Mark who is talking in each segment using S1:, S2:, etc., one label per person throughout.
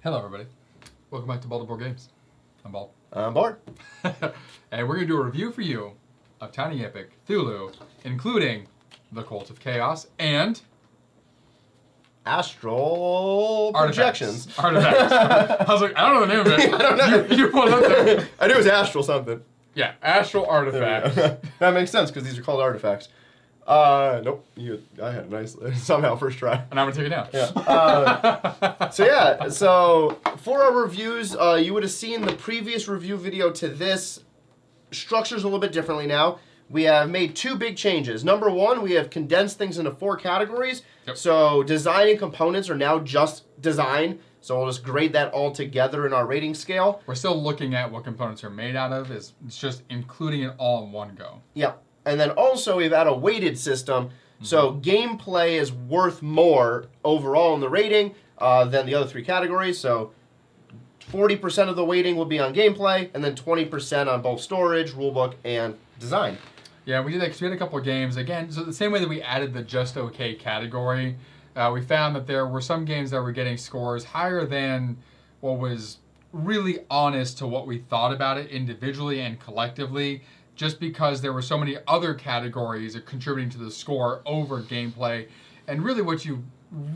S1: Hello, everybody. Welcome back to Baltimore Games. I'm Bald.
S2: I'm bored.
S1: And we're going to do a review for you of Tiny Epic Cthulhu, including The Cult of Chaos and...
S2: Astral Projections.
S1: Artifacts. I was like, I don't know the name of it.
S2: I don't know.
S1: You put it up there.
S2: I knew it was Astral something.
S1: Yeah, Astral Artifacts.
S2: That makes sense because these are called artifacts. Nope. I had a nice, somehow first try.
S1: And I'm going to take it down.
S2: Yeah. So for our reviews, you would have seen the previous review video to this. Structure's a little bit differently now. We have made two big changes. Number one, we have condensed things into 4 categories.
S1: Yep.
S2: So design and components are now just design. So we'll just grade that all together in our rating scale.
S1: We're still looking at what components are made out of. It's just including it all in one go.
S2: Yep. And then also we've had a weighted system. So gameplay is worth more overall in the rating than the other 3 categories. So 40% of the weighting will be on gameplay, and then 20% on both storage, rulebook, and design.
S1: Yeah, we did that because we had a couple of games. Again, so the same way that we added the Just Okay category, we found that there were some games that were getting scores higher than what was really honest to what we thought about it individually and collectively, just because there were so many other categories contributing to the score over gameplay. And really what you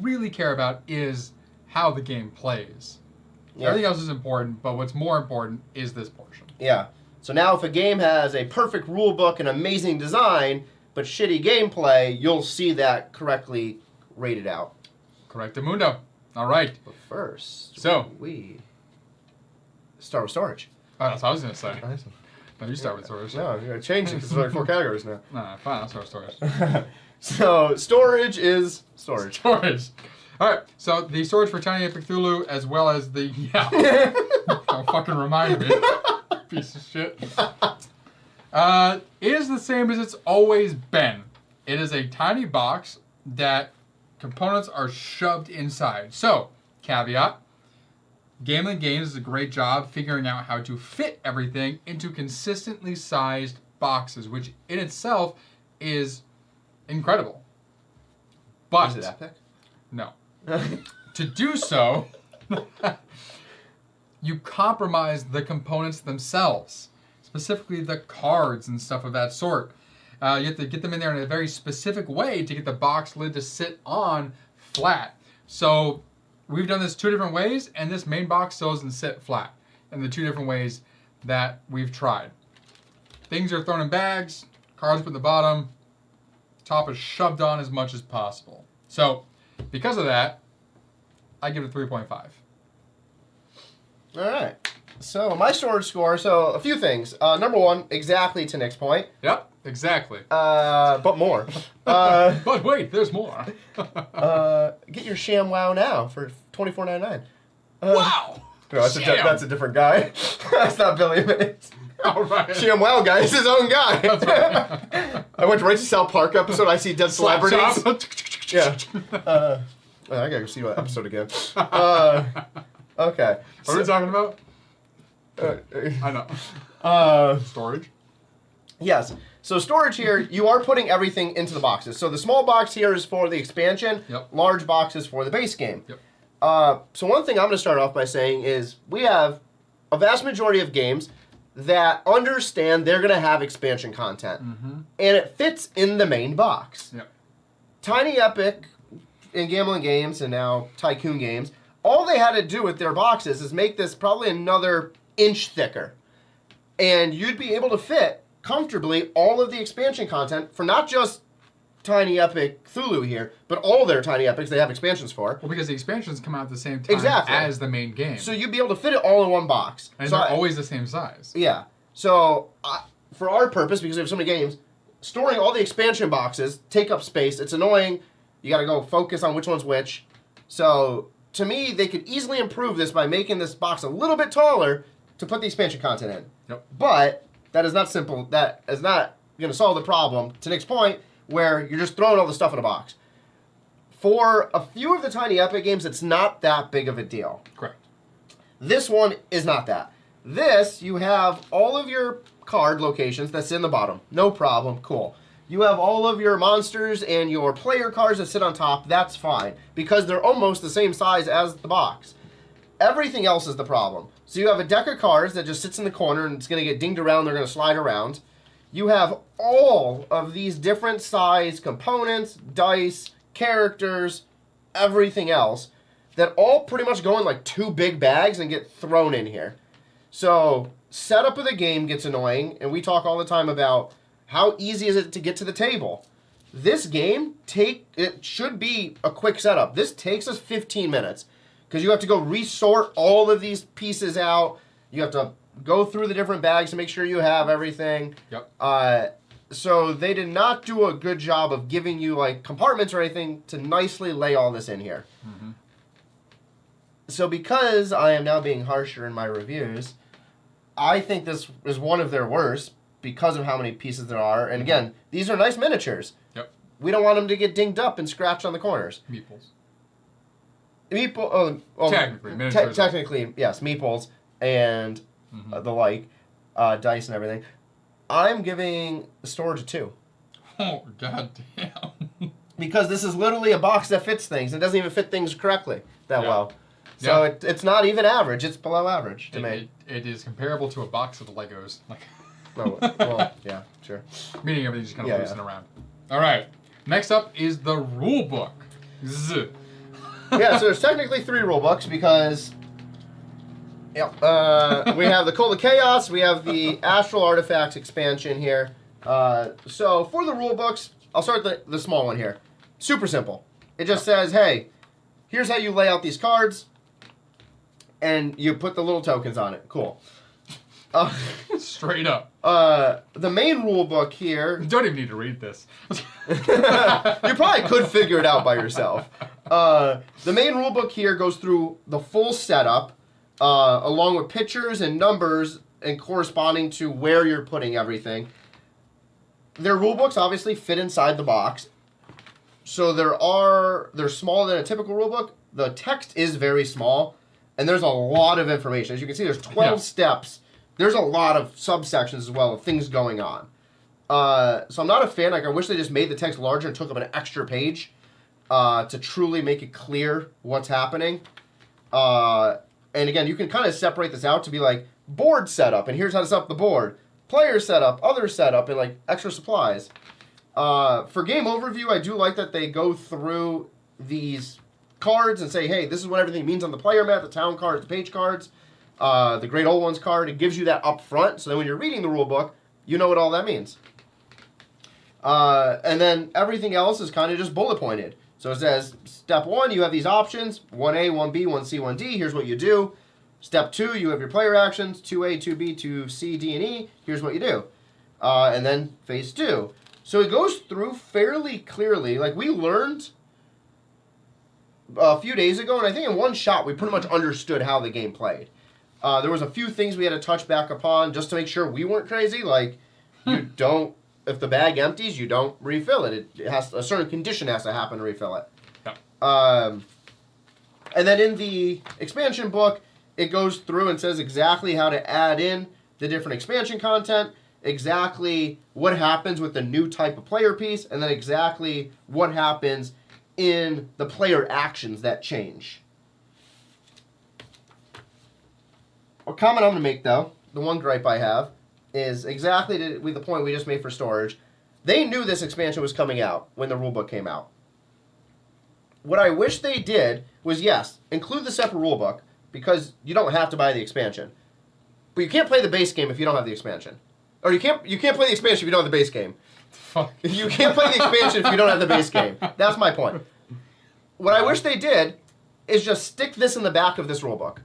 S1: really care about is how the game plays. Yeah. Everything else is important, but what's more important is this portion.
S2: Yeah. So now if a game has a perfect rule book and amazing design, but shitty gameplay, you'll see that correctly rated out.
S1: Correctamundo. All right.
S2: But first,
S1: so
S2: we start with storage.
S1: Oh, that's what I was going to say. No, you start with storage.
S2: No, I'm going to change it because there's like 4 categories now.
S1: Nah, fine, I'll start with storage.
S2: So storage is storage.
S1: Storage. All right, so the storage for Tiny Epic Cthulhu, as well as the... Yeah. Don't fucking remind me. Piece of shit. Is the same as it's always been. It is a tiny box that components are shoved inside. So, caveat, Gambling Games does a great job figuring out how to fit everything into consistently sized boxes, which in itself is incredible. But...
S2: Is it epic?
S1: No. To do so, you compromise the components themselves, specifically the cards and stuff of that sort. You have to get them in there in a very specific way to get the box lid to sit on flat. So we've done this 2 different ways, and this main box still doesn't sit flat in the 2 different ways that we've tried. Things are thrown in bags, cards put in the bottom, top is shoved on as much as possible. So because of that, I give it a 3.5.
S2: All right. So my storage score, so a few things. Number one, exactly to Nick's point.
S1: Yep, exactly.
S2: But more.
S1: But wait, there's more.
S2: Get your ShamWow now for $24.99.
S1: Wow!
S2: No, that's a different guy. That's not Billy Mays.
S1: All right.
S2: ShamWow guy is his own guy.
S1: That's right.
S2: I went right to South Park episode. I see dead celebrities. Yeah. I gotta go see that episode again. Okay.
S1: What are we talking about? I know. Storage?
S2: Yes. So storage here, you are putting everything into the boxes. So the small box here is for the expansion.
S1: Yep.
S2: Large box is for the base game.
S1: Yep.
S2: So one thing I'm going to start off by saying is we have a vast majority of games that understand they're going to have expansion content. Mm-hmm. And it fits in the main box.
S1: Yep.
S2: Tiny Epic in Gambling Games and now Tycoon Games, all they had to do with their boxes is make this probably another inch thicker. And you'd be able to fit comfortably all of the expansion content for not just Tiny Epic Cthulhu here, but all their Tiny Epics they have expansions for.
S1: Well, because the expansions come out at the same time as the main game.
S2: So you'd be able to fit it all in one box.
S1: And they're always the same size.
S2: Yeah. So for our purpose, because we have so many games, storing all the expansion boxes take up space. It's annoying. You got to go focus on which one's which. So to me, they could easily improve this by making this box a little bit taller to put the expansion content in.
S1: Yep.
S2: But that is not simple. That is not going to solve the problem, to Nick's point, where you're just throwing all the stuff in a box. For a few of the Tiny Epic games, it's not that big of a deal.
S1: Correct.
S2: This one is not that. This, you have all of your card locations that's in the bottom. No problem. Cool. You have all of your monsters and your player cards that sit on top. That's fine, because they're almost the same size as the box. Everything else is the problem. So you have a deck of cards that just sits in the corner and it's going to get dinged around. They're going to slide around. You have all of these different size components, dice, characters, everything else that all pretty much go in like 2 big bags and get thrown in here. So setup of the game gets annoying, and we talk all the time about how easy is it to get to the table. This game, it should be a quick setup. This takes us 15 minutes because you have to go resort all of these pieces out. You have to go through the different bags to make sure you have everything.
S1: Yep.
S2: So they did not do a good job of giving you like compartments or anything to nicely lay all this in here.
S1: Mm-hmm.
S2: So because I am now being harsher in my reviews, I think this is one of their worst because of how many pieces there are. And again, these are nice miniatures.
S1: Yep.
S2: We don't want them to get dinged up and scratched on the corners.
S1: Meeples.
S2: Technically,
S1: miniatures.
S2: Technically, yes, meeples and the like, dice and everything. I'm giving the storage a 2.
S1: Oh, god damn.
S2: Because this is literally a box that fits things. It doesn't even fit things correctly that well. So it's not even average. It's below average to me.
S1: It is comparable to a box of Legos. Like,
S2: well, yeah, sure.
S1: meaning everything's just kind of loosing around. All right. Next up is the rule book. Zzz.
S2: Yeah, so there's technically 3 rule books because we have the Cult of Chaos, we have the Astral Artifacts expansion here. So for the rule books, I'll start the small one here. Super simple. It just says, hey, here's how you lay out these cards, and you put the little tokens on it. Cool.
S1: Straight up.
S2: The main rule book here...
S1: You don't even need to read this.
S2: You probably could figure it out by yourself. The main rule book here goes through the full setup, along with pictures and numbers and corresponding to where you're putting everything. Their rule books obviously fit inside the box. So they're smaller than a typical rule book. The text is very small, and there's a lot of information. As you can see, there's 12 steps. There's a lot of subsections as well of things going on. So I'm not a fan. Like, I wish they just made the text larger and took up an extra page to truly make it clear what's happening. And again, you can kind of separate this out to be like board setup, and here's how to set up the board. Player setup, other setup, and like extra supplies. For game overview, I do like that they go through these cards and say, hey, this is what everything means on the player mat, the town cards, the page cards, the Great Old Ones card. It gives you that up front, so then when you're reading the rule book, you know what all that means. And then everything else is kind of just bullet pointed. So it says, step 1, you have these options, 1A, 1B, 1C, 1D, here's what you do. Step 2, you have your player actions, 2A, 2B, 2C, D, and E, here's what you do. And then phase 2. So it goes through fairly clearly. Like, we learned a few days ago, and I think in one shot we pretty much understood how the game played. There was a few things we had to touch back upon just to make sure we weren't crazy. Like, you don't, if the bag empties, you don't refill it. It has a certain condition has to happen to refill it.
S1: Yeah.
S2: And then in the expansion book, it goes through and says exactly how to add in the different expansion content, exactly what happens with the new type of player piece, and then exactly what happens in the player actions that change. A comment I'm going to make, though, the one gripe I have, is exactly the point we just made for storage. They knew this expansion was coming out when the rulebook came out. What I wish they did was, yes, include the separate rulebook, because you don't have to buy the expansion. But you can't play the base game if you don't have the expansion. Or you can't play the expansion if you don't have the base game.
S1: Fuck.
S2: You can't play the expansion if you don't have the base game. That's my point. What I wish they did is just stick this in the back of this rulebook.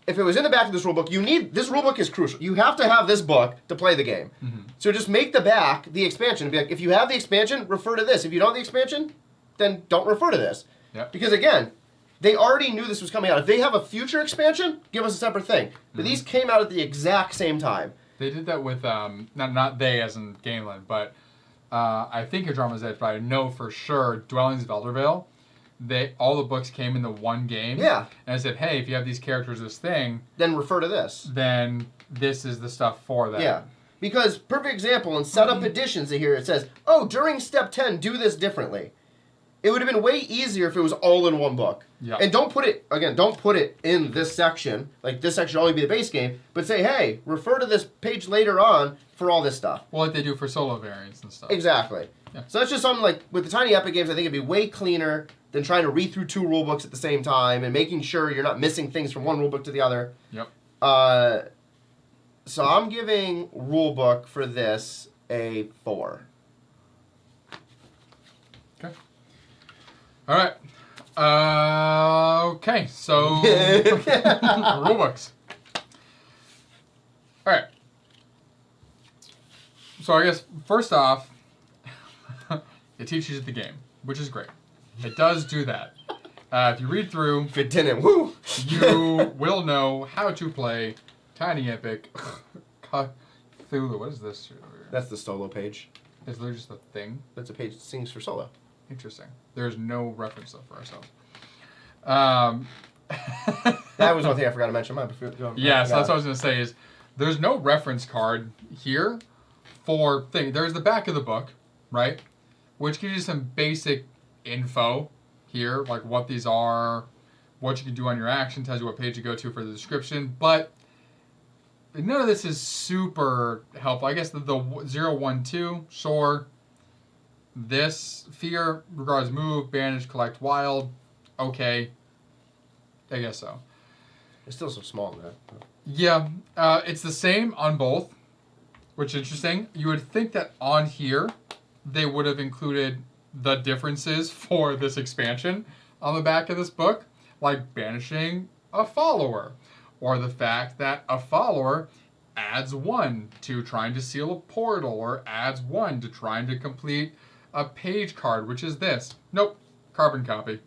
S2: If it was in the back of this rulebook, this rulebook is crucial. You have to have this book to play the game. Mm-hmm. So just make the back the expansion. Be like, if you have the expansion, refer to this. If you don't have the expansion, then don't refer to this.
S1: Yep.
S2: Because again, they already knew this was coming out. If they have a future expansion, give us a separate thing. But these came out at the exact same time.
S1: They did that with, not they as in Gameland, but I think Andromeda's Edge, but I know for sure Dwellings of Eldervale, all the books came in the one game.
S2: Yeah.
S1: And I said, hey, if you have these characters, this thing,
S2: then refer to this.
S1: Then this is the stuff for that.
S2: Yeah. Because, perfect example, in setup editions here, it says, oh, during step 10, do this differently. It would have been way easier if it was all in one book.
S1: Yeah.
S2: And don't put it in this section. Like, this section should only be the base game. But say, hey, refer to this page later on for all this stuff.
S1: Well, like they do for solo variants and stuff.
S2: Exactly.
S1: Yeah.
S2: So that's just something like, with the Tiny Epic games, I think it'd be way cleaner than trying to read through 2 rule books at the same time and making sure you're not missing things from one rule book to the other.
S1: Yep.
S2: So I'm giving rule book for this a 4.
S1: Okay. All right. Okay, so rule books. All right. So I guess first off, it teaches you the game, which is great. It does do that. If you read through,
S2: If it didn't, woo!
S1: you will know how to play Tiny Epic Cthulhu. What is this?
S2: That's the solo page.
S1: Is there just a thing?
S2: That's a page that sings for solo.
S1: Interesting. There's no reference though for ourselves.
S2: That was one thing I forgot to mention.
S1: Yeah, so that's what I was going to say is there's no reference card here for thing. There's the back of the book, right? Which gives you some basic info here, like what these are, what you can do on your action, tells you what page to go to for the description, but none of this is super helpful. I guess the 012, sure. This, fear, regards move, banish, collect wild, okay. I guess so.
S2: It's still so small, man.
S1: Yeah, it's the same on both, which is interesting. You would think that on here, they would have included the differences for this expansion on the back of this book, like banishing a follower, or the fact that a follower adds 1 to trying to seal a portal, or adds 1 to trying to complete a page card, which is this. Nope, carbon copy.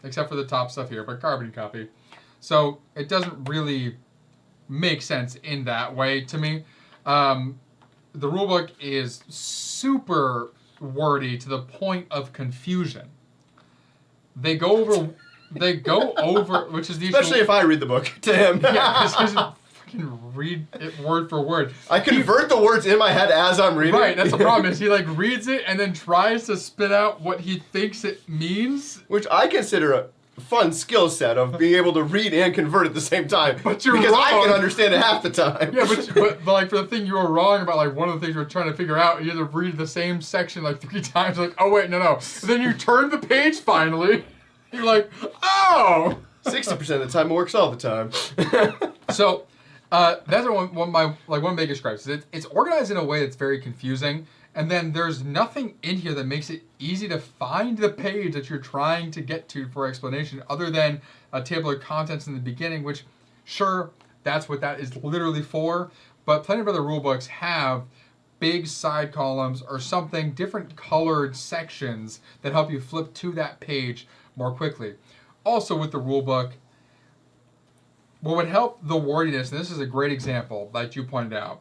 S1: Except for the top stuff here, but carbon copy. So it doesn't really make sense in that way to me. The rulebook is super wordy to the point of confusion. They go over, which is the issue.
S2: Especially if I read the book to him.
S1: Yeah, because fucking read it word for word.
S2: I convert the words in my head as I'm reading.
S1: Right, that's the problem. Is he like reads it and then tries to spit out what he thinks it means,
S2: which I consider a fun skill set of being able to read and convert at the same time.
S1: But you're
S2: because
S1: wrong.
S2: I can understand it half the time.
S1: Yeah, but like for the thing you were wrong about, like one of the things you were trying to figure out, you had to read the same section like 3 times. Like, oh wait, no. And then you turn the page finally. You're like, oh.
S2: 60% of the time it works all the time.
S1: So. That's one biggest gripe. It's organized in a way that's very confusing, and then there's nothing in here that makes it easy to find the page that you're trying to get to for explanation, other than a table of contents in the beginning, which, sure, that's what that is literally for, but plenty of other rule books have big side columns or something, different colored sections that help you flip to that page more quickly. Also with the rule book, what would help the wordiness, and this is a great example, like you pointed out,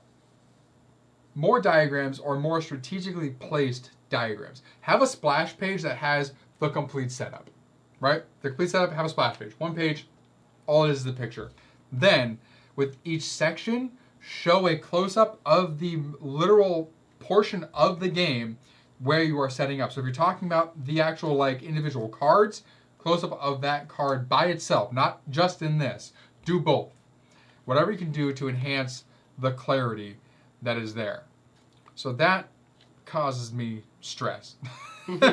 S1: more diagrams or more strategically placed diagrams. Have a splash page that has the complete setup, right? The complete setup, have a splash page. 1 page, all it is the picture. Then, with each section, show a close-up of the literal portion of the game where you are setting up. So if you're talking about the actual like individual cards, close-up of that card by itself, not just in this. Do both. Whatever you can do to enhance the clarity that is there. So that causes me stress. And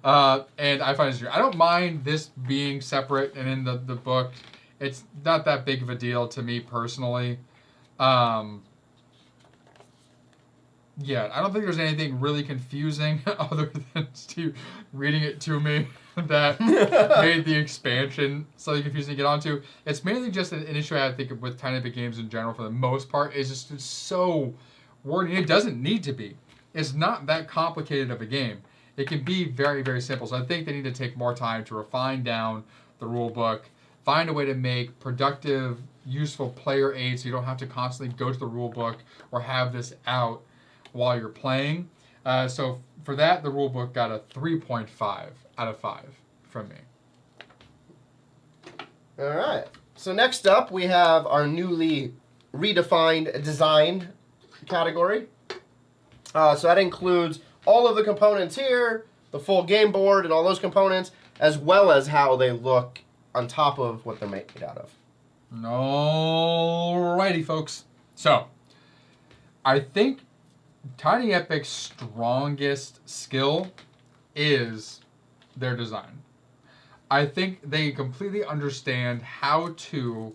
S1: I find it. I don't mind this being separate and in the book. It's not that big of a deal to me personally. Yeah, I don't think there's anything really confusing other than Steve reading it to me that made the expansion slightly confusing to get onto. It's mainly just an issue I think with Tiny Epic games in general for the most part. It's just it's so wordy. It doesn't need to be. It's not that complicated of a game. It can be very, very simple. So I think they need to take more time to refine down the rule book, find a way to make productive, useful player aids so you don't have to constantly go to the rule book or have this out while you're playing. So for that, the rulebook got a 3.5 out of 5 from me.
S2: All right. So next up, we have our newly redefined design category. So that includes all of the components here, the full game board and all those components, as well as how they look on top of what they're made out of.
S1: Alrighty, folks. So, I think Tiny Epic's strongest skill is their design. I think they completely understand how to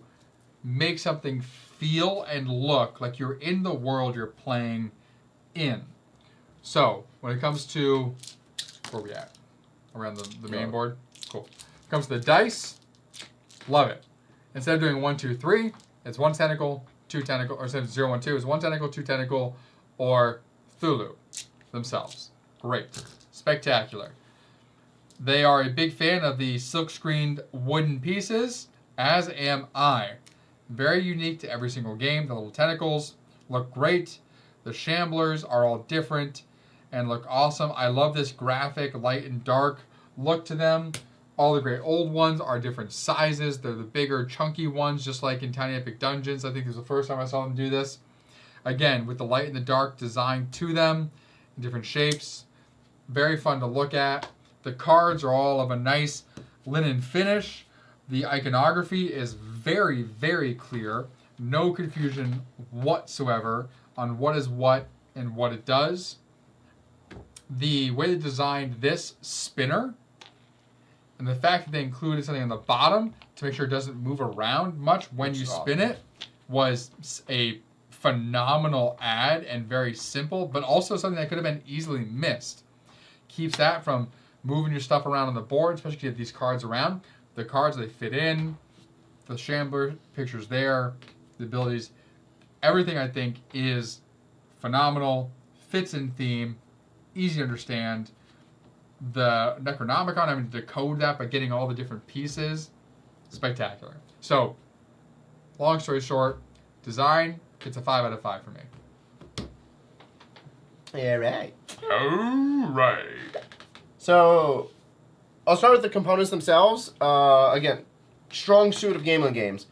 S1: make something feel and look like you're in the world you're playing in. So, when it comes to... Where are we at? Around the main board? Cool. When it comes to the dice, love it. Instead of doing 1, 2, 3, it's 1 tentacle, 2 tentacle, or instead of 0, 1, 2, it's 1 tentacle, 2 tentacle, or Cthulhu themselves. Great. Spectacular. They are a big fan of the silk-screened wooden pieces, as am I. Very unique to every single game. The little tentacles look great. The shamblers are all different and look awesome. I love this graphic light and dark look to them. All the great old ones are different sizes. They're the bigger, chunky ones, just like in Tiny Epic Dungeons. I think it was the first time I saw them do this. Again, with the light and the dark design to them, in different shapes. Very fun to look at. The cards are all of a nice linen finish. The iconography is very, very clear. No confusion whatsoever on what is what and what it does. The way they designed this spinner and the fact that they included something on the bottom to make sure it doesn't move around much when you spin it was a phenomenal add and very simple, but also something that could have been easily missed. Keeps that from moving your stuff around on the board, especially if you have these cards around. The cards, they fit in. The Shambler pictures there. The abilities. Everything, I think, is phenomenal. Fits in theme. Easy to understand. The Necronomicon, having to decode that by getting all the different pieces. Spectacular. So, long story short, design, it's a 5 out of 5 for me.
S2: All right.
S1: All right.
S2: So, I'll start with the components themselves. Again, strong suit of Gamelin games.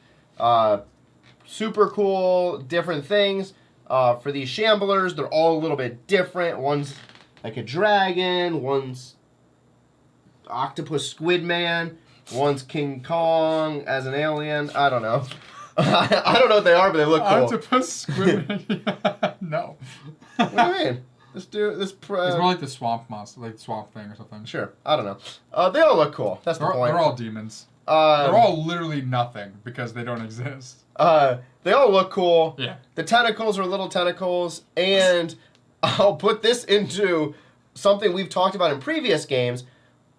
S2: Super cool, different things. For these shamblers, they're all a little bit different. One's like a dragon, one's octopus squid man, one's King Kong as an alien. I don't know. I don't know what they are, but they look cool.
S1: Octopus squid man. No.
S2: What do you mean? Let's do this.
S1: It's more like the swamp monster, like swamp thing or something.
S2: Sure. I don't know. They all look cool. That's the point.
S1: They're all demons. They're all literally nothing because they don't exist.
S2: They all look cool.
S1: Yeah.
S2: The tentacles are little tentacles, and I'll put this into something we've talked about in previous games.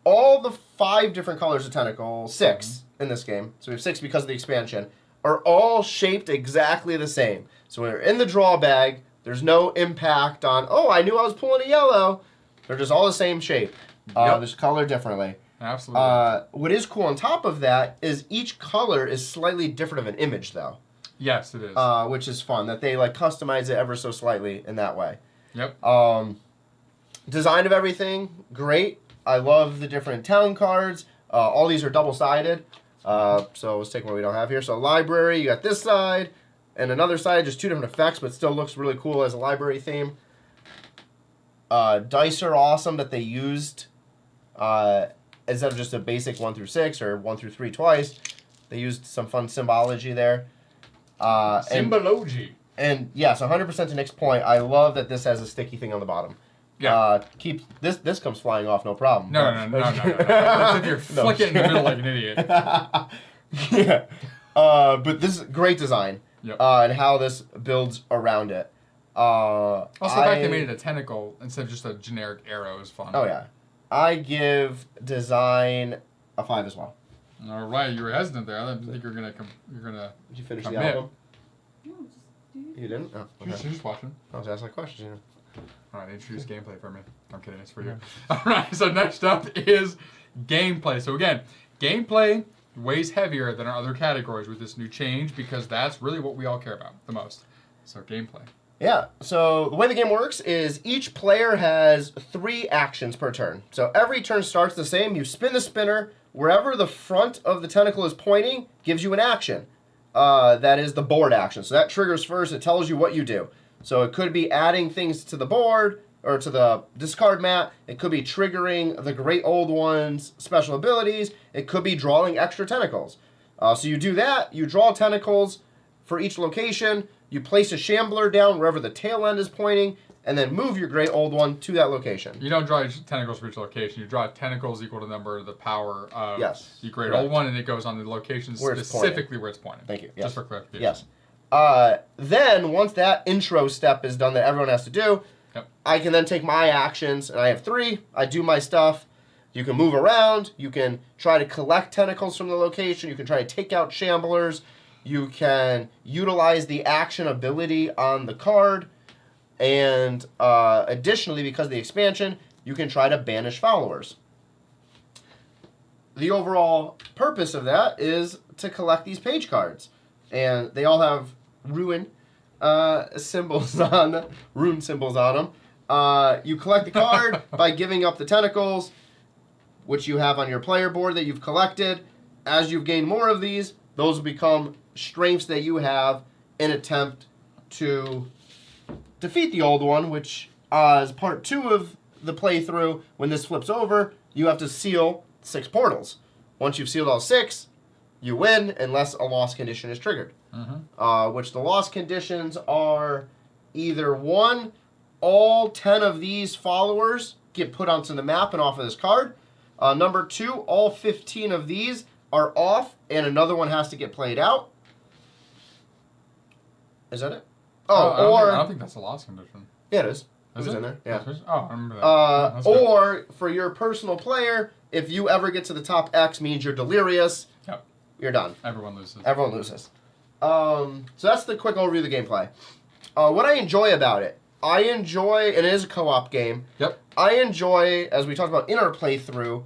S2: All the 5 different colors of tentacle, 6 in this game, so we have 6 because of the expansion, are all shaped exactly the same. So when they're in the draw bag, there's no impact on, oh, I knew I was pulling a yellow. They're just all the same shape. They're just colored differently.
S1: Absolutely.
S2: What is cool on top of that is each color is slightly different of an image, though.
S1: Yes, it is.
S2: Which is fun, that they like customize it ever so slightly in that way.
S1: Yep.
S2: Design of everything, great. I love the different town cards. All these are double-sided. So let's take what we don't have here. So library, you got this side, and another side, just 2 different effects, but still looks really cool as a library theme. Dice are awesome that they used, instead of just a basic 1 through 6 or 1 through 3 twice, they used some fun symbology there.
S1: Symbology.
S2: And yes, 100% to Nick's point, I love that this has a sticky thing on the bottom.
S1: Yeah.
S2: Keep this comes flying off, no problem.
S1: No. That's if you're flicking in the middle like an idiot.
S2: Yeah. But this is great design.
S1: Yep.
S2: And how this builds around it.
S1: Also, the fact they made it a tentacle instead of just a generic arrow is fun.
S2: Oh, yeah. I give design a 5 as well.
S1: All right, you were hesitant there. I didn't think you're gonna.
S2: Did you finish
S1: commit.
S2: the album?
S3: No, just do it.
S2: You didn't? Oh, okay.
S1: She's just watching.
S2: I was asking questions, you know.
S1: All right, introduce gameplay for me. I'm kidding, it's for you. All right, so next up is gameplay. So again, gameplay weighs heavier than our other categories with this new change because that's really what we all care about the most. So gameplay.
S2: Yeah, so the way the game works is each player has 3 actions per turn. So every turn starts the same. You spin the spinner. Wherever the front of the tentacle is pointing gives you an action. That is the board action. So that triggers first. It tells you what you do. So it could be adding things to the board, or to the discard mat. It could be triggering the Great Old One's special abilities. It could be drawing extra tentacles. So you do that. You draw tentacles for each location. You place a shambler down wherever the tail end is pointing, and then move your Great Old One to that location.
S1: You don't draw tentacles for each location. You draw tentacles equal to the number of the power of the Great
S2: correct.
S1: Old One, and it goes on the location
S2: Where
S1: specifically where it's pointing.
S2: Thank you.
S1: Just for clarification.
S2: Yes. Then, once that intro step is done that everyone has to do, I can then take my actions, and I have 3. I do my stuff. You can move around. You can try to collect tentacles from the location. You can try to take out shamblers. You can utilize the action ability on the card. And additionally, because of the expansion, you can try to banish followers. The overall purpose of that is to collect these page cards. And they all have rune symbols on them. You collect the card by giving up the tentacles, which you have on your player board that you've collected. As you've gained more of these, those will become strengths that you have in attempt to defeat the old one, which is part 2 of the playthrough. When this flips over, you have to seal 6 portals. Once you've sealed all 6, you win unless a loss condition is triggered. Which the loss conditions are either 1, all 10 of these followers get put onto the map and off of this card. Number 2, all 15 of these are off and another one has to get played out. Is that it?
S1: I don't think that's a loss condition.
S2: Yeah, it is.
S1: Is
S2: It was
S1: it?
S2: in there. Yeah.
S1: Oh, I remember that. That's good.
S2: Or for your personal player, if you ever get to the top X, means you're delirious.
S1: Yep.
S2: You're done.
S1: Everyone loses.
S2: Everyone loses. So that's the quick overview of the gameplay. What I enjoy about it, and it is a co-op game.
S1: Yep.
S2: I enjoy, as we talked about in our playthrough,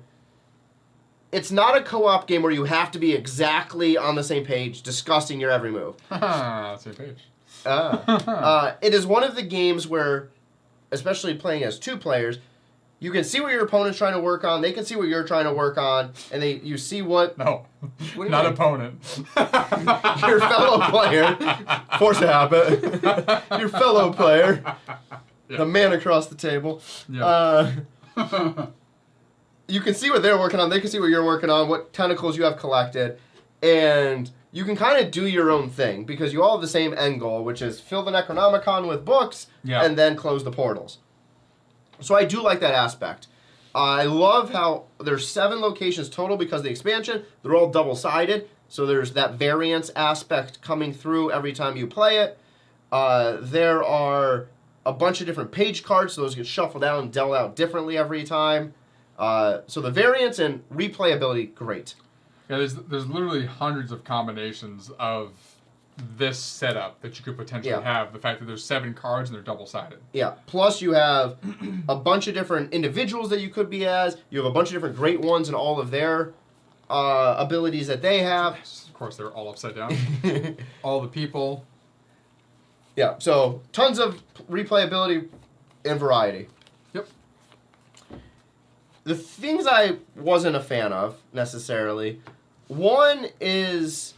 S2: it's not a co-op game where you have to be exactly on the same page discussing your every move.
S1: Same page.
S2: It is one of the games where, especially playing as 2 players, you can see what your opponent's trying to work on, they can see what you're trying to work on, and you see what...
S1: No,
S2: what
S1: not opponent.
S2: Your fellow player. Force a habit. Your fellow player.
S1: Yeah.
S2: The man across the table.
S1: Yeah.
S2: You can see what they're working on, they can see what you're working on, what tentacles you have collected, and you can kind of do your own thing, because you all have the same end goal, which is fill the Necronomicon with books, and then close the portals. So I do like that aspect. I love how there's 7 locations total because of the expansion. They're all double-sided, so there's that variance aspect coming through every time you play it. There are a bunch of different page cards, so those get shuffled out and dealt out differently every time. So the variance and replayability, great.
S1: Yeah, there's literally hundreds of combinations of this setup that you could potentially have. The fact that there's 7 cards and they're double-sided.
S2: Yeah. Plus you have a bunch of different individuals that you could be as. You have a bunch of different great ones and all of their abilities that they have.
S1: Of course, they're all upside down. All the people.
S2: Yeah. So tons of replayability and variety.
S1: Yep.
S2: The things I wasn't a fan of necessarily, one is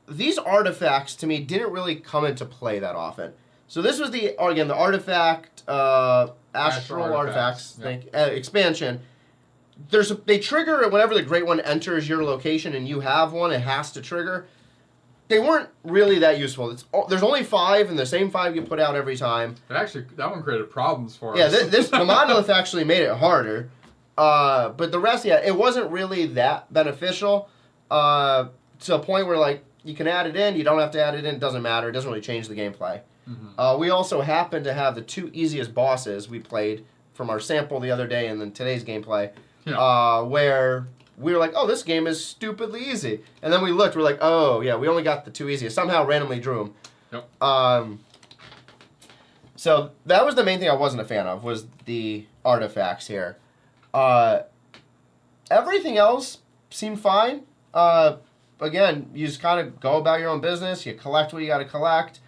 S2: these artifacts to me didn't really come into play that often. So this was the artifact, astral artifacts expansion. They trigger whenever the Great One enters your location and you have one, it has to trigger. They weren't really that useful. There's only 5, and the same 5 get put out every time.
S1: That one created problems for us.
S2: Yeah, the monolith actually made it harder. But the rest, it wasn't really that beneficial to a point where, like, you can add it in, you don't have to add it in, it doesn't matter. It doesn't really change the gameplay. Mm-hmm. We also happened to have the 2 easiest bosses we played from our sample the other day and then today's gameplay, where we were like, oh, this game is stupidly easy. And then we looked, we're like, oh, yeah, we only got the 2 easiest. Somehow randomly drew them.
S1: Yep.
S2: So that was the main thing I wasn't a fan of, was the artifacts here. Everything else seemed fine. Again, you just kind of go about your own business. You collect what you got to collect.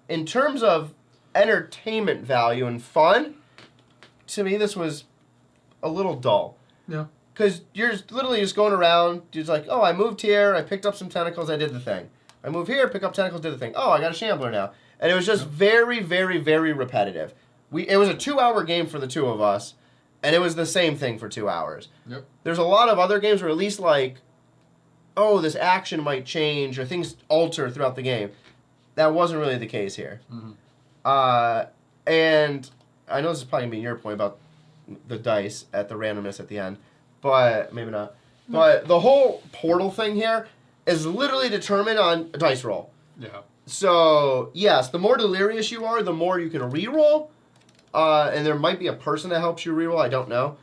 S2: In terms of entertainment value and fun, to me, this was a little dull.
S1: Yeah.
S2: Because you're literally just going around. You're just like, oh, I moved here. I picked up some tentacles. I did the thing. I moved here, pick up tentacles, did the thing. Oh, I got a shambler now. And it was just very, very, very repetitive. It was a 2-hour game for the two of us, and it was the same thing for 2 hours.
S1: Yep.
S2: There's a lot of other games where at least like, oh, this action might change or things alter throughout the game. That wasn't really the case here.
S1: Mm-hmm.
S2: And I know this is probably going to be your point about the dice at the randomness at the end, but maybe not. But the whole portal thing here is literally determined on a dice roll.
S1: Yeah.
S2: So, yes, the more delirious you are, the more you can reroll. And there might be a person that helps you reroll. I don't know.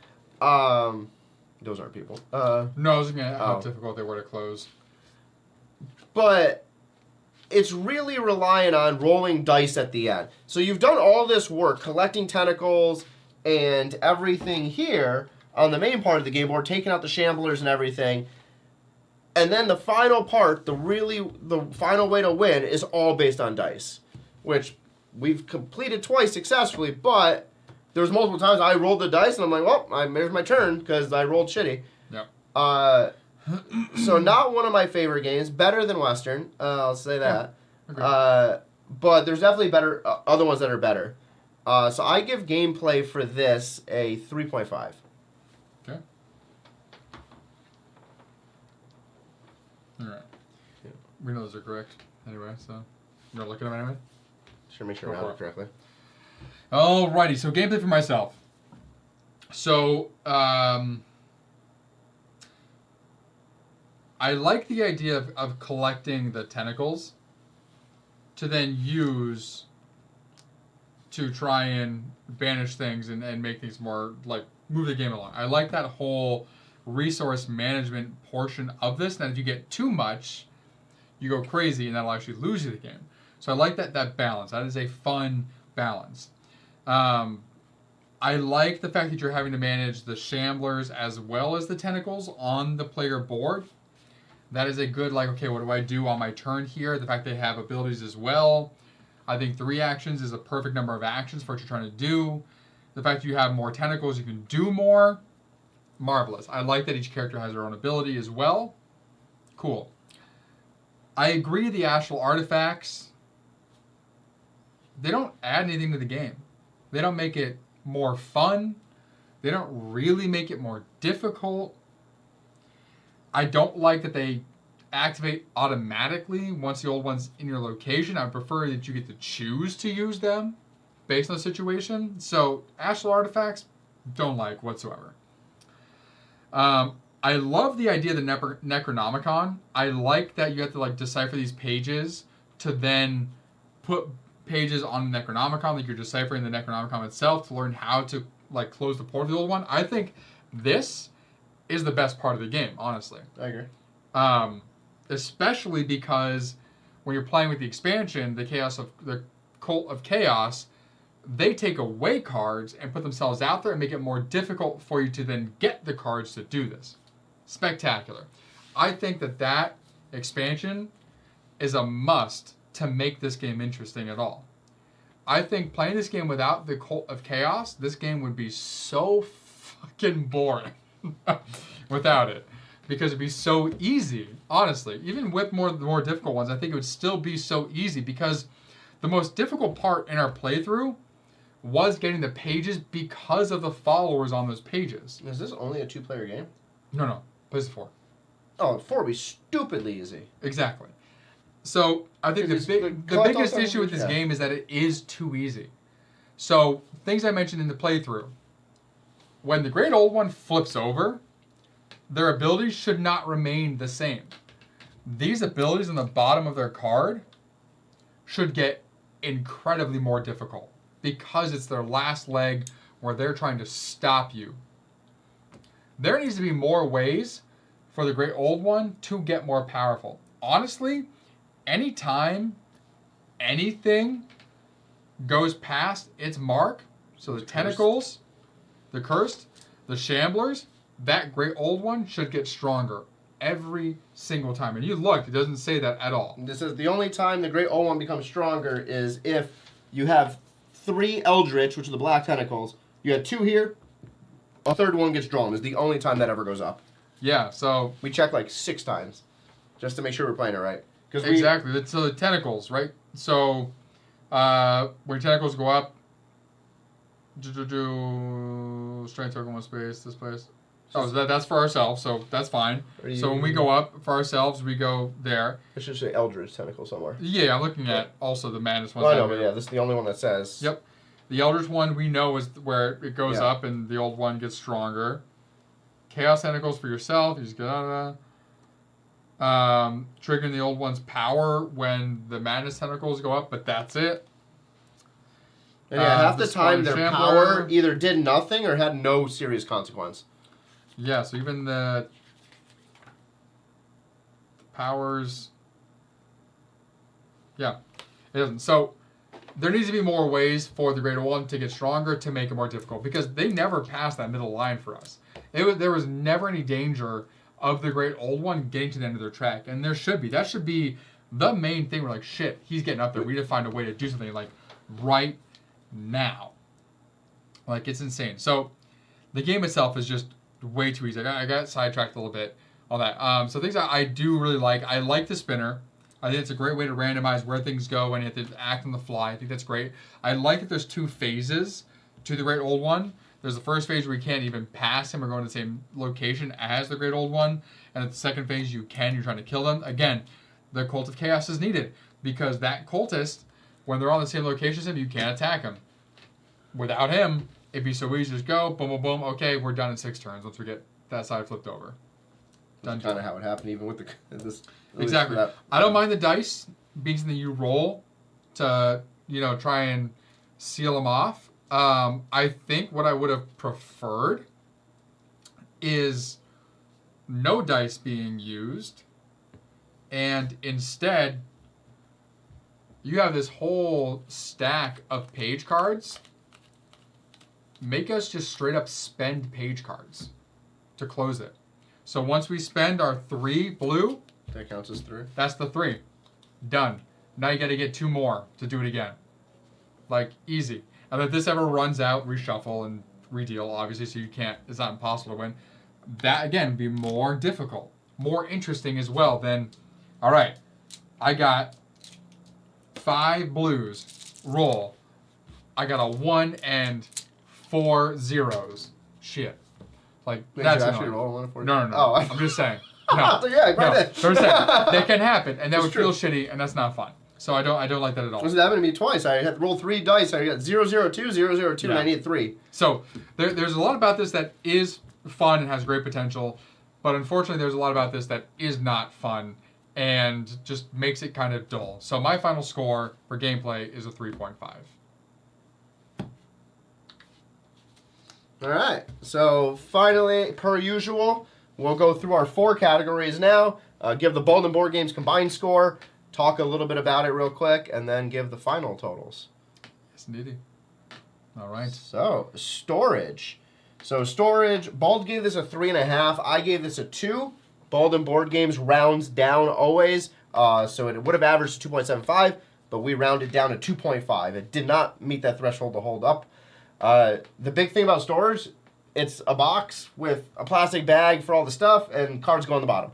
S2: Those aren't people.
S1: No, I was looking at how difficult they were to close.
S2: But it's really relying on rolling dice at the end. So you've done all this work, collecting tentacles and everything here on the main part of the game board, taking out the shamblers and everything. And then the final part, the final way to win is all based on dice, which we've completed twice successfully, but there's multiple times I rolled the dice and I'm like, well, there's my turn because I rolled shitty.
S1: Yep.
S2: So not one of my favorite games. Better than Western, I'll say that.
S1: Yeah,
S2: but there's definitely better other ones that are better. So I give gameplay for this a 3.5.
S1: Okay. All right.
S2: Yeah.
S1: We know those are correct anyway, so you're not looking at them anyway?
S2: Sure, make sure I have it correctly.
S1: Alrighty, so gameplay for myself. So, I like the idea of collecting the tentacles to then use to try and banish things and make things more, like, move the game along. I like that whole resource management portion of this. Now, if you get too much, you go crazy, and that'll actually lose you the game. So I like that balance. That is a fun balance. I like the fact that you're having to manage the shamblers as well as the tentacles on the player board. That is a good, like, okay, what do I do on my turn here? The fact they have abilities as well. I think 3 actions is a perfect number of actions for what you're trying to do. The fact that you have more tentacles, you can do more. Marvelous. I like that each character has their own ability as well. Cool. I agree the astral artifacts, they don't add anything to the game. They don't make it more fun. They don't really make it more difficult. I don't like that they activate automatically once the old one's in your location. I would prefer that you get to choose to use them based on the situation. So, astral artifacts, don't like whatsoever. I love the idea of the Necronomicon. I like that you have to, like, decipher these pages to then put pages on the Necronomicon, like you're deciphering the Necronomicon itself to learn how to, like, close the portal to the old one. I think this is the best part of the game, honestly.
S2: I agree.
S1: Especially because when you're playing with the expansion, the Cult of Chaos, they take away cards and put themselves out there and make it more difficult for you to then get the cards to do this. Spectacular. I think that expansion is a must to make this game interesting at all. I think playing this game without the Cult of Chaos, this game would be so fucking boring without it. Because it'd be so easy, honestly. Even with the more difficult ones, I think it would still be so easy because the most difficult part in our playthrough was getting the pages because of the followers on those pages.
S2: Is this only a 2-player game?
S1: No. Plays 4.
S2: Oh, 4 would be stupidly easy.
S1: Exactly. So, I think the biggest issue with this game is that it is too easy. So, things I mentioned in the playthrough. When the Great Old One flips over, their abilities should not remain the same. These abilities on the bottom of their card should get incredibly more difficult because it's their last leg where they're trying to stop you. There needs to be more ways for the Great Old One to get more powerful. Honestly, anytime anything goes past its mark, so the tentacles, the cursed, the shamblers, that Great Old One should get stronger every single time. And you look, it doesn't say that at all.
S2: This is the only time the Great Old One becomes stronger is if you have 3 Eldritch, which are the black tentacles. You have 2 here. A 3rd one gets drawn. Is the only time that ever goes up.
S1: Yeah, so...
S2: We check like 6 times just to make sure we're playing it right.
S1: Exactly. So the tentacles, right? So When tentacles go up, strength token 1 space, this place. Oh, so that's for ourselves, so that's fine. So when we go up for ourselves, we go there.
S2: It should say Eldritch Tentacle somewhere.
S1: Yeah, I'm looking at also the Madness one.
S2: Oh, I know, but yeah, this is the only one that says.
S1: Yep. The Eldritch one we know is where it goes up and the old one gets stronger. Chaos Tentacles for yourself. You just get out of that. Triggering the old one's power when the Madness Tentacles go up, but that's it.
S2: And yeah, half the time their
S1: Shambler.
S2: power either did nothing or had no serious consequence.
S1: Yeah, so even the powers... Yeah, it doesn't. So there needs to be more ways for the Great Old One to get stronger to make it more difficult because they never passed that middle line for us. There was never any danger of the Great Old One getting to the end of their track, and there should be. That should be the main thing. We're like, shit, he's getting up there. We need to find a way to do something like right now. Like, it's insane. So the game itself is just way too easy. I got sidetracked a little bit. All that. So things I do really like. I like the spinner. I think it's a great way to randomize where things go and you have to act on the fly. I think that's great. I like that there's 2 phases to the Great Old One. There's the first phase where you can't even pass him or go to the same location as the Great Old One. And at the second phase, you can. You're trying to kill them. Again, the Cult of Chaos is needed because that cultist, when they're on the same location as him, you can't attack him. Without him, it'd be so easy to just go, boom, boom, boom. Okay, we're done in 6 turns once we get that side flipped over.
S2: That's kind of how it happened, even with this.
S1: Exactly. I don't mind the dice being something you roll to, try and seal them off. I think what I would have preferred is no dice being used, and instead you have this whole stack of page cards. Make us just straight up spend page cards to close it. So once we spend our 3 blue,
S2: that counts as 3.
S1: That's the 3. Done. Now you got to get 2 more to do it again. Like, easy. And if this ever runs out, reshuffle and redeal, obviously, so you can't, it's not impossible to win. That, again, would be more difficult. More interesting as well than, all right, I got 5 blues. Roll. I got a 1 and 4 zeros. Shit. Like, that's
S2: actually roll 1 and 4.
S1: No.
S2: Oh,
S1: I'm just saying. No.
S2: Yeah, right there.
S1: So I'm saying, they can happen, and that would
S2: true.
S1: feel shitty, and that's not fun. So I don't like that at all.
S2: This happened to me twice. I had to roll 3 dice. I got 0, 0, 2, 0, 0, 2, and I needed 3.
S1: So there's a lot about this that is fun and has great potential, but unfortunately there's a lot about this that is not fun and just makes it kind of dull. So my final score for gameplay is a 3.5.
S2: All right. So finally, per usual, we'll go through our 4 categories now, give the Bolden Board Games combined score, talk a little bit about it real quick, and then give the final totals.
S1: Yes, indeed. All right.
S2: So, storage. Bald gave this a 3.5. I gave this a 2. Bolden Board Games rounds down always. So it would have averaged 2.75, but we rounded down to 2.5. It did not meet that threshold to hold up. The big thing about storage, it's a box with a plastic bag for all the stuff, and cards go on the bottom.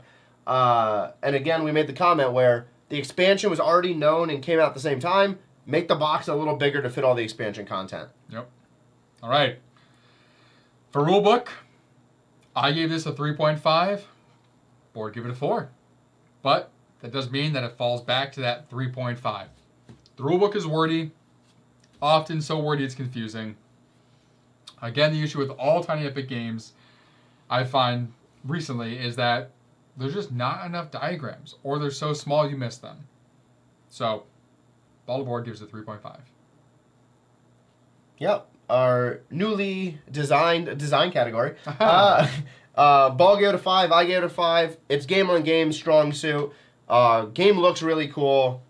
S2: And again, we made the comment where the expansion was already known and came out at the same time. Make the box a little bigger to fit all the expansion content.
S1: Yep. All right. For rulebook, I gave this a 3.5. Board give it a 4. But that does mean that it falls back to that 3.5. The rulebook is wordy. Often so wordy it's confusing. Again, the issue with all Tiny Epic games I find recently is that there's just not enough diagrams, or they're so small you miss them. So, Ball Board gives it 3.5.
S2: Yep. Our newly designed design category. Ball gave it a 5. I gave it a 5. It's Gamelin Games strong suit. Game looks really cool.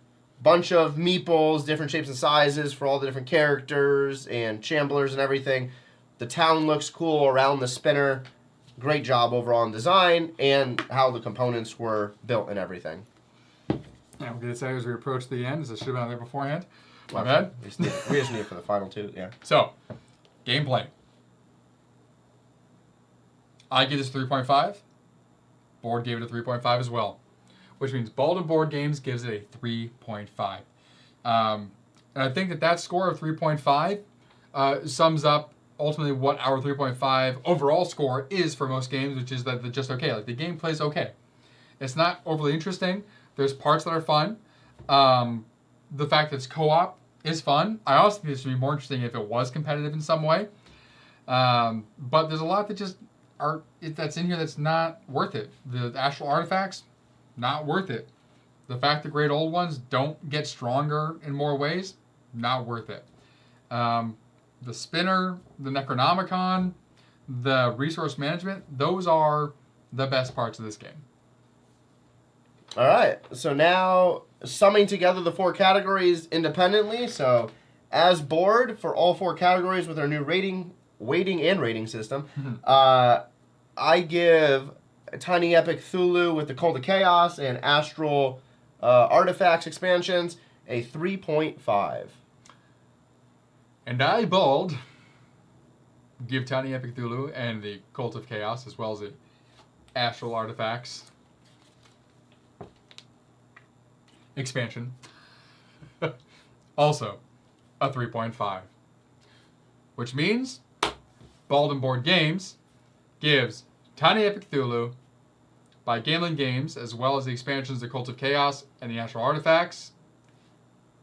S2: Bunch of meeples, different shapes and sizes for all the different characters and chamblers and everything. The town looks cool around the spinner. Great job overall on design and how the components were built and everything.
S1: Yeah, we'll get excited as we approach the end, as I should have been on there beforehand. My bad.
S2: We just need it for the final 2, yeah.
S1: So, gameplay. I give this 3.5. Board gave it a 3.5 as well. Which means Bolden Board Games gives it a 3.5. And I think that score of 3.5 sums up ultimately what our 3.5 overall score is for most games, which is that they're just okay. Like, the gameplay's okay. It's not overly interesting. There's parts that are fun. The fact that it's co-op is fun. I also think this would be more interesting if it was competitive in some way. But there's a lot that just that's in here that's not worth it. The astral artifacts, not worth it. The fact that great old ones don't get stronger in more ways, not worth it. The spinner, the Necronomicon, the resource management, those are the best parts of this game.
S2: All right. So now summing together the 4 categories independently. So as board for all 4 categories with our new weighting and rating system, I give Tiny Epic Cthulhu with the Cult of Chaos and Astral Artifacts expansions a 3.5.
S1: And I, Bald, give Tiny Epic Cthulhu and the Cult of Chaos, as well as the Astral Artifacts expansion, also a 3.5. Which means Bald and Board Games gives Tiny Epic Cthulhu by Gambling Games, as well as the expansions The Cult of Chaos and the Astral Artifacts,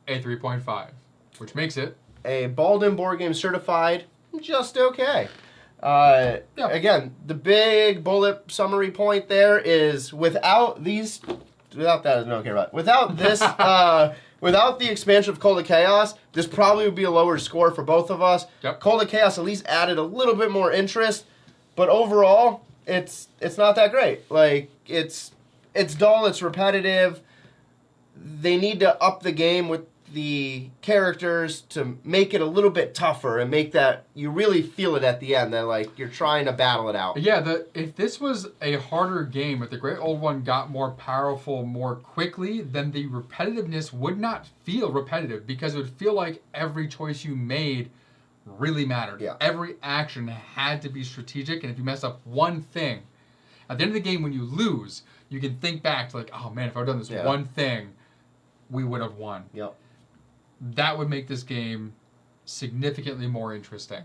S1: a 3.5. Which makes it
S2: a Bald and Board Game certified just okay. Again, the big bullet summary point there is without this, without the expansion of Cult of Chaos, this probably would be a lower score for both of us.
S1: Yep.
S2: Cult of Chaos at least added a little bit more interest, but overall, it's not that great. Like, it's dull, it's repetitive. They need to up the game with the characters to make it a little bit tougher and make that you really feel it at the end that like you're trying to battle it out.
S1: Yeah, if this was a harder game, if the Great Old One got more powerful more quickly, then the repetitiveness would not feel repetitive because it would feel like every choice you made really mattered.
S2: Yeah.
S1: Every action had to be strategic, and if you mess up one thing, at the end of the game when you lose, you can think back to like, oh man, if I'd done this one thing, we would have won.
S2: Yep.
S1: That would make this game significantly more interesting.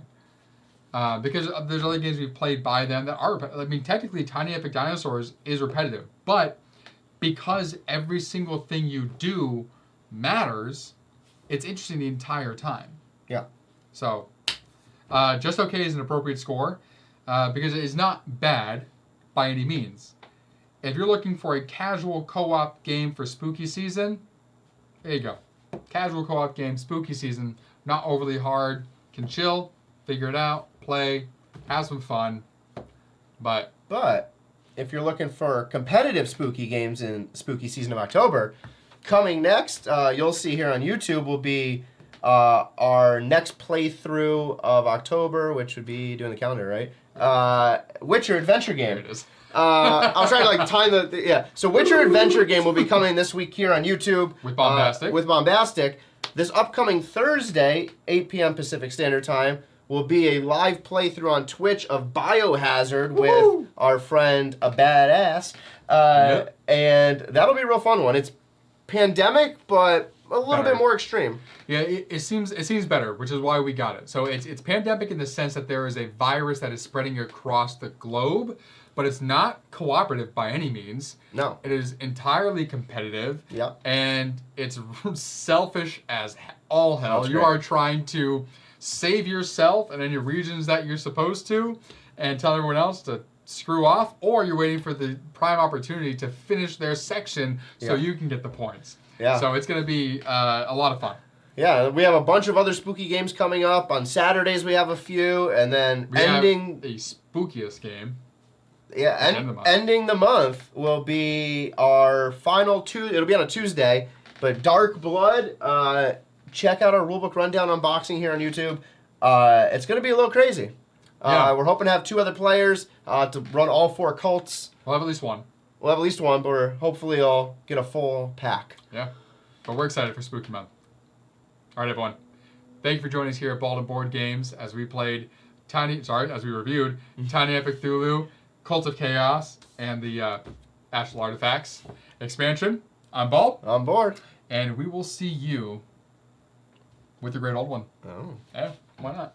S1: Because there's other games we've played by them that are, I mean, technically Tiny Epic Dinosaurs is repetitive, but because every single thing you do matters, it's interesting the entire time.
S2: Yeah.
S1: So, just okay is an appropriate score, because it is not bad by any means. If you're looking for a casual co-op game for spooky season, there you go. Casual co-op game, spooky season, not overly hard, can chill, figure it out, play, have some fun, but
S2: if you're looking for competitive spooky games in spooky season of October, coming next, you'll see here on YouTube will be our next playthrough of October, which would be doing the calendar, right? Witcher Adventure Game.
S1: there it is.
S2: I'll try to like time yeah. So Witcher Adventure Game will be coming this week here on YouTube
S1: With Bombastic.
S2: With Bombastic. This upcoming Thursday, 8 p.m. Pacific Standard Time, will be a live playthrough on Twitch of Biohazard with our friend A Badass, and that'll be a real fun one. It's pandemic, but a little bit more extreme.
S1: Yeah, it seems better, which is why we got it. So it's pandemic in the sense that there is a virus that is spreading across the globe, but it's not cooperative by any means.
S2: No.
S1: It is entirely competitive.
S2: Yep.
S1: And it's selfish as all hell.
S2: That's
S1: you
S2: great.
S1: are trying to save yourself and any regions that you're supposed to and tell everyone else to screw off, or you're waiting for the prime opportunity to finish their section so you can get the points.
S2: Yeah.
S1: So it's going to be a lot of fun.
S2: Yeah, we have a bunch of other spooky games coming up. On Saturdays we have a few, and then
S1: We have the spookiest game.
S2: Yeah, ending the month will be our final Tuesday. It'll be on a Tuesday, but Dark Blood. Check out our rulebook rundown unboxing here on YouTube. It's going to be a little crazy. We're hoping to have 2 other players to run all 4 cults.
S1: We'll have at least one.
S2: We'll have at least one, but hopefully I'll get a full pack.
S1: Yeah, but we're excited for Spooky Month. All right, everyone. Thank you for joining us here at Bald and Board Games as we reviewed Tiny Epic Cthulhu, Cult of Chaos, and the Astral Artifacts expansion. I'm Bald.
S2: On board.
S1: And we will see you with the great old one.
S2: Oh.
S1: Yeah, why not?